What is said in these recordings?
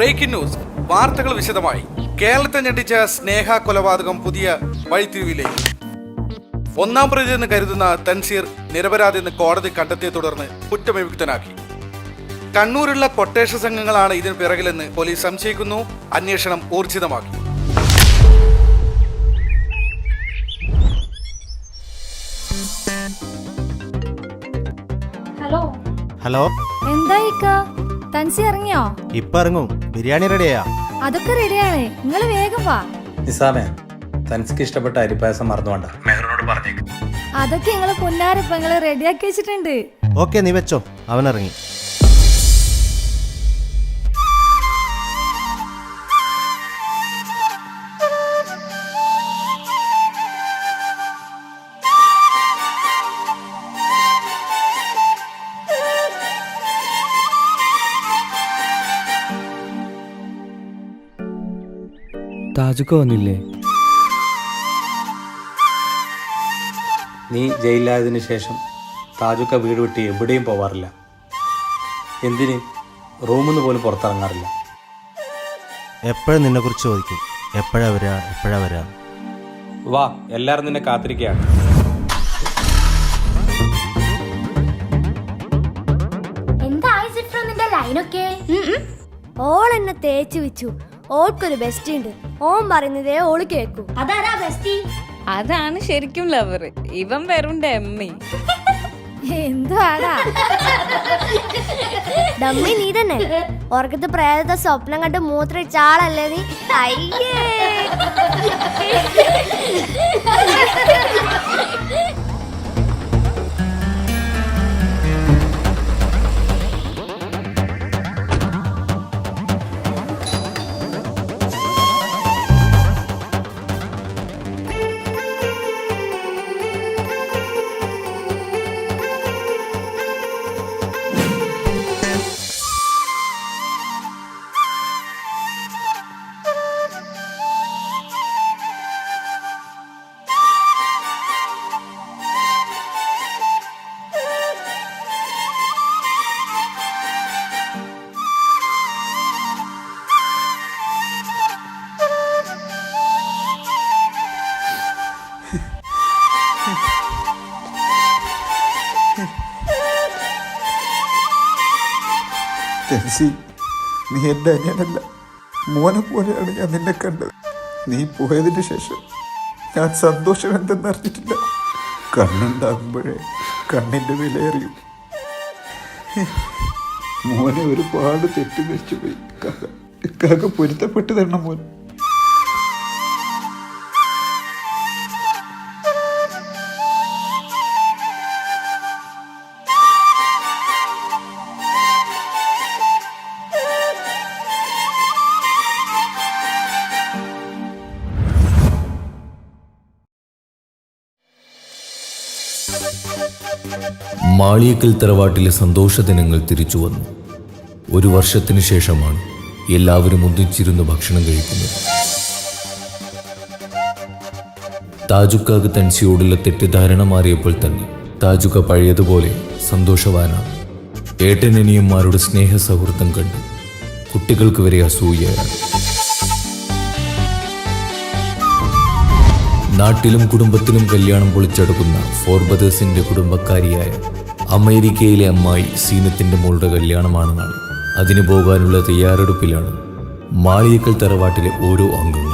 Breaking news. വാർത്തകൾ വിശദമായി. കേരളത്തെ ഞെട്ടിച്ച സ്നേഹ കൊലപാതകം പുതിയ വഴിത്തിരിവിലേക്ക്. ഒന്നാം പ്രതി എന്ന് കരുതുന്ന തൻസീർ നിരപരാധിയെന്ന് കോടതി കണ്ടെത്തിയെ തുടർന്ന് കുറ്റവിമുക്തനാക്കി. കണ്ണൂരുള്ള കൊട്ടേഷൻ സംഘങ്ങളാണ് ഇതിന് പിറകിലെന്ന് പോലീസ് സംശയിക്കുന്നു. അന്വേഷണം ഊർജിതമാക്കി. ഹലോ, എന്തായി തൻസി ഇറങ്ങിയോ? ഇപ്പൊ ഇറങ്ങും. ബിരിയാണി റെഡിയാ? അതൊക്കെ റെഡിയാണ്, നിങ്ങൾ വേഗം വാ. നിസാമേ, തൻസിക്ക് ഇഷ്ടപ്പെട്ട അരിപ്പായസം മറന്നുകൊണ്ട മെഹറിനോട് പറഞ്ഞേക്ക്. അതൊക്കെ നിങ്ങള് പൊന്നാരപ്പ നിങ്ങള് റെഡിയാക്കി വെച്ചിട്ടുണ്ട്. ഓക്കെ, നീ വെച്ചോ. അവൻ ഇറങ്ങി. താജുക്ക് വന്നില്ലേ? നീ ജയിലിലായതിനു ശേഷം താജുക്ക വീട് വിട്ട് എവിടെയും പോവാറില്ല. എന്തിന് റൂമിൽ നിന്ന് പോലും പുറത്തിറങ്ങാറില്ല. എപ്പോഴും നിന്നെ കുറിച്ച് ചോദിക്കും. എപ്പോഴാ വരാ? വാ, എല്ലാരും നിന്നെ കാത്തിരിക്കുകയാണ്. ഓൾ എന്നെ തേച്ചു വെച്ചു. ഓൾക്കൊരു ബെസ്റ്റ് ഉണ്ട്. ഓൻ പറയുന്നതേ ഓള് കേൾക്കൂ. അതാരാ ബെസ്റ്റി? അതാണ് ശരിക്കും ലവർ. ഇവൻ വെറും ഡമ്മി. എന്തുവാടാ ഡമ്മി? നീ തന്നെ ഓർക്കത്ത് പ്രേതത്തെ സ്വപ്നം കണ്ട് മൂത്രയിച്ച ആളല്ലേ നീ? അയ്യേ, തെൻസി, നീ എൻ്റെ അനിയനല്ല, മോനെ പോലെയാണ് ഞാൻ നിന്നെ കണ്ടത്. നീ പോയതിന് ശേഷം ഞാൻ സന്തോഷം എന്തെന്നറിഞ്ഞിട്ടില്ല. കണ്ണുണ്ടാകുമ്പോഴേ കണ്ണിൻ്റെ വിലയറിയും. മോനെ ഒരുപാട് തെറ്റിദ്ധരിച്ചു പോയി. കാക്ക പൊരുത്തപ്പെട്ട് തരണം മോൻ. മാളിയേക്കൽ തറവാട്ടിലെ സന്തോഷ ദിനങ്ങൾ തിരിച്ചു വന്നു. ഒരു വർഷത്തിനു ശേഷമാണ് എല്ലാവരും ഒന്നിച്ചിരുന്ന് ഭക്ഷണം കഴിക്കുന്നത്. താജുക്കാക്ക് തൻസിയോടുള്ള തെറ്റിദ്ധാരണ മാറിയപ്പോൾ തന്നെ താജുക്ക പഴയതുപോലെ സന്തോഷവാനാണ്. ഏട്ടനനിയന്മാരുടെ സ്നേഹ സൗഹൃദം കണ്ട് കുട്ടികൾക്ക് വരെ അസൂയയാണ്. നാട്ടിലും കുടുംബത്തിലും കല്യാണം പൊളിച്ചെടുക്കുന്ന ഫോർബദേഴ്സിന്റെ കുടുംബക്കാരിയായ അമേരിക്കയിലെ അമ്മായി സീനത്തിന്റെ മോളുടെ കല്യാണമാണ് നാളെ. അതിന് പോകാനുള്ള തയ്യാറെടുപ്പിലാണ് മാളിയേക്കൽ തറവാട്ടിലെ ഓരോ അംഗങ്ങളും.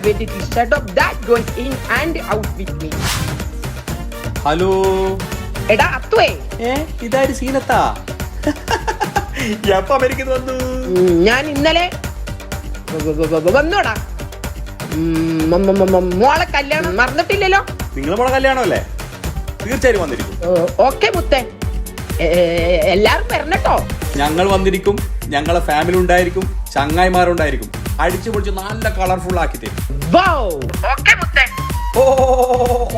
A little setup that goes in and out with me. Hello എടാ അത്തുവേ, ഇതാര് സീനത്താ? എപ്പോ അമേരിക്കയിൽ വന്നു? ഞാൻ ഇന്നലെ വന്നോടാ. മോളെ കല്യാണം മറന്നിട്ടില്ലല്ലോ? നിങ്ങളെ മോളെ കല്യാണമല്ലേ? തീർച്ചയായും വന്നിരിക്കും. ഓക്കെ മുത്തേ, എല്ലാരും വരണട്ടോ. ഞങ്ങൾ വന്നിരിക്കും, ഞങ്ങളെ ഫാമിലി ഉണ്ടായിരിക്കും, ചങ്ങായിമാരുണ്ടായിരിക്കും. അടിച്ചു പൊളിച്ച് നല്ല കളർഫുൾ ആക്കി തരും. ഓക്കെ മുത്തേ,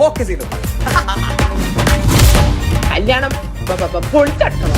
ഓക്കെ സീനോ. കല്യാണം പൊളിച്ചട്ടോ.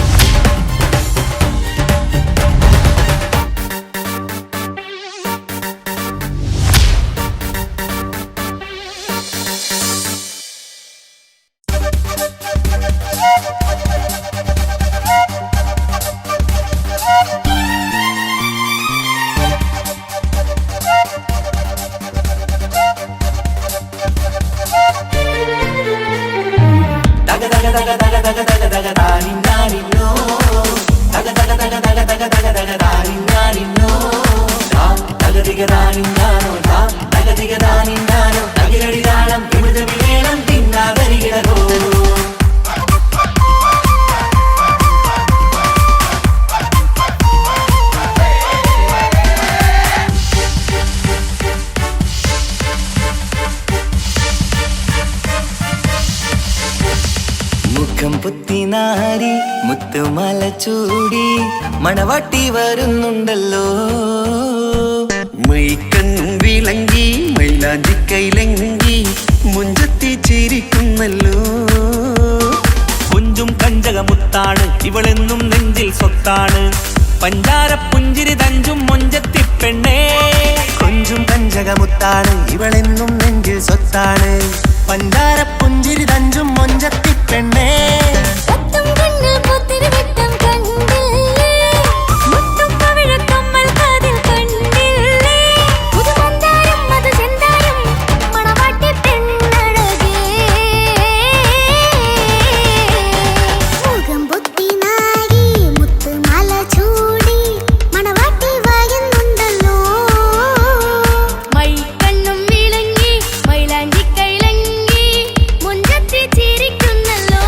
മുഖം പുത്തിനാരി മുത്തുമാല ചൂടി മണവാട്ടി വരുന്നുണ്ടല്ലോ. മൈക്കണ്ണും വിളങ്ങി മൈലാഞ്ചി കൈലങ്കി മുഞ്ചത്തി ചിരിക്കുന്നല്ലോ. കുഞ്ചും കഞ്ചകമുത്താണ് ഇവളെന്നും നെഞ്ചിൽ സ്വത്താണ്. പഞ്ചാര പുഞ്ചിരി തഞ്ചും മൊഞ്ചത്തി പെണ്ണേ. കൊഞ്ചും കഞ്ചകമുത്താണ് ഇവളെന്നും നെഞ്ചിൽ സ്വത്താണ്. പഞ്ചാര പുഞ്ചിരി തഞ്ചും മൊഞ്ചത്തി പെണ്ണേ. ചിരിക്കുന്നല്ലോ.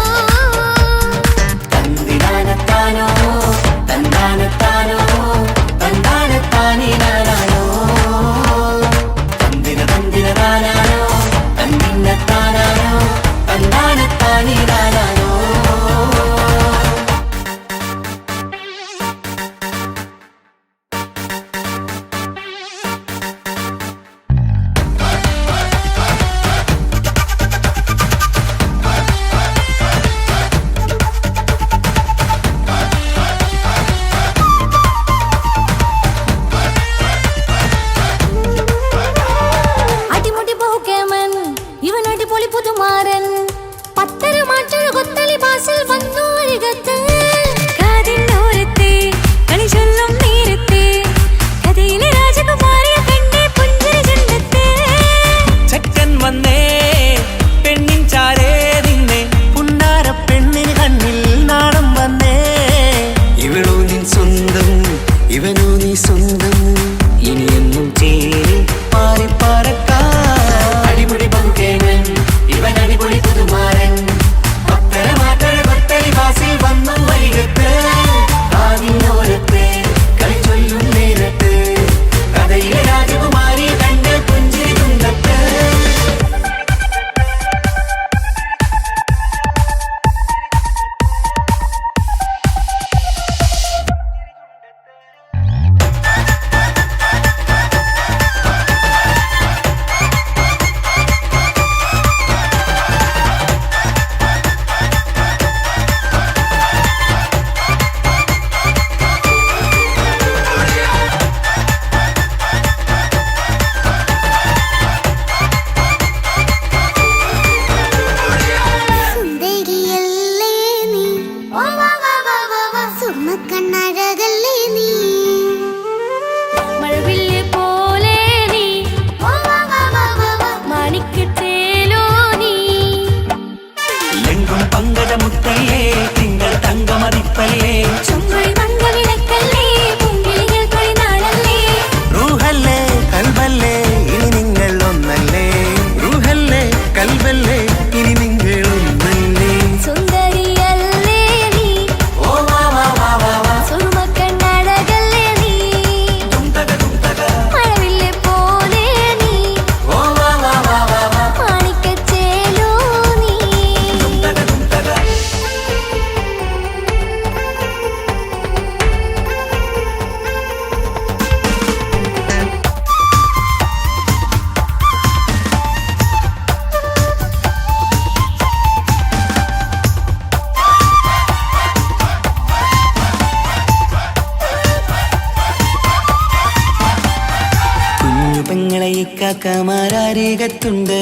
കമാരരികത്തുണ്ട്,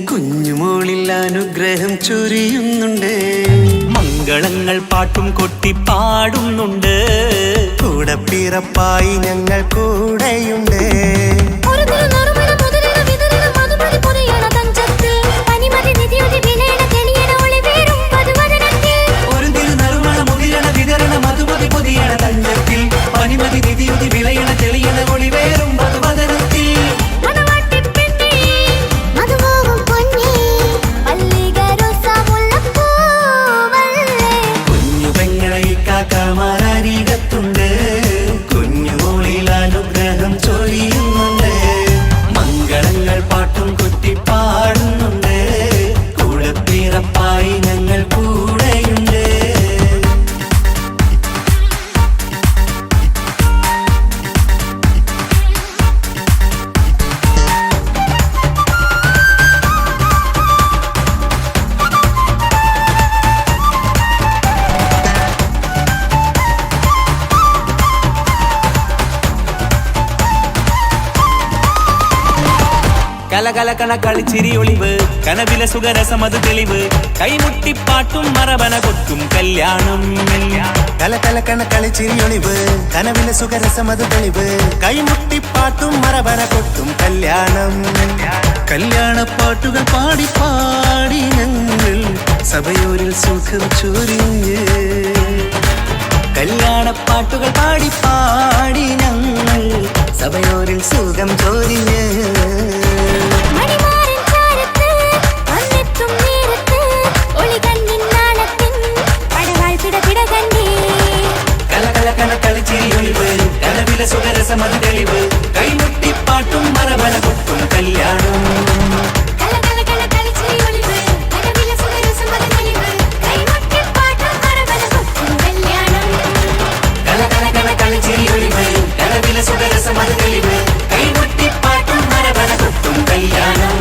കുഞ്ഞുമോളിൽ അനുഗ്രഹം ചൊരിയുന്നുണ്ട്. മംഗളങ്ങൾ പാട്ടും കൊട്ടി പാടുന്നുണ്ട്, കൂടെ പിറപ്പായി ഞങ്ങൾ കൂടെയുണ്ട്. ഒരു തിരുനറുമണ മുകിരണ വിതരണ മധുമതി പൊതിയണ തഞ്ചത്തിൽ, പനിമതി നിധിയുതി വിളയണ തെളിയണ ഒളിവേറും മധുവദനത്തിൽ. കുഞ്ഞു പെങ്ങളെ കാക്കമാരരികത്തുണ്ട്, കുഞ്ഞുമോളിൽ അനുഗ്രഹം ചൊരിയുന്നുണ്ട്. മംഗളങ്ങൾ പാട്ടും കൊട്ടി പാടുന്നുണ്ട്, കൂടെ പിറപ്പായി ഞങ്ങൾ കൂടെയുണ്ട്. കലകലകണ കളിച്ചിരി ഒളിവ്, കനവിലെ സുഖരസമത് തെളിവ്, കൈമുട്ടിപ്പാട്ടും മറവന കൊട്ടും കല്യാണം. കലകലകണ കളിച്ചിരി ഒളിവ്, കനവിലെ സുഖരസമത് തെളിവ്, കൈമുട്ടിപ്പാട്ടും മറവന കൊട്ടും കല്യാണം. കല്യാണപ്പാട്ടുകൾ പാടി പാടി ഞങ്ങൾ സഭയോരിൽ സുഖം ചൊരിഞ്ഞ്. കല്യാണപ്പാട്ടുകൾ പാടി പാടി ഞങ്ങൾ സഭയോരിൽ സുഖം ചൊരിഞ്ഞ്. കലവിലെ സുഖരസമത് തെളിവ്, കൈമുട്ടിപ്പാട്ടും മറവന കൊട്ടും കല്യാണം. കലകലകണ കളിച്ചിരി ഒളിവ്, കലവിലെ സുഖരസമത് തെളിവ്, കൈമുട്ടിപ്പാട്ടും മറവന കൊട്ടും കല്യാണം.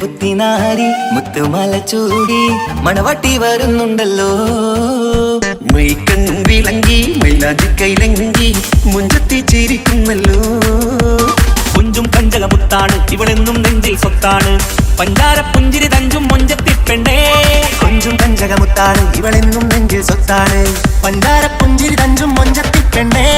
മുത്തുനാരി മുത്തുമല ചൂടി മണവാട്ടി വരുന്നുണ്ടല്ലോ. മൈക്കണ്ണും വിളങ്ങി മൈലാഞ്ചി കൈലങ്കി മുഞ്ചത്തി ചിരിക്കുന്നല്ലോ. കുഞ്ചും കഞ്ചകമുത്താണ് ഇവളെന്നും നെഞ്ചിൽ സ്വത്താണ്. പഞ്ചാര പുഞ്ചിരി തഞ്ചും മൊഞ്ചത്തി പെണ്ണേ. കുഞ്ചും കഞ്ചകമുത്താണ് ഇവളെന്നും നെഞ്ചിൽ സ്വത്താണ്. പഞ്ചാര പുഞ്ചിരി തഞ്ചും മൊഞ്ചത്തി പെണ്ണേ.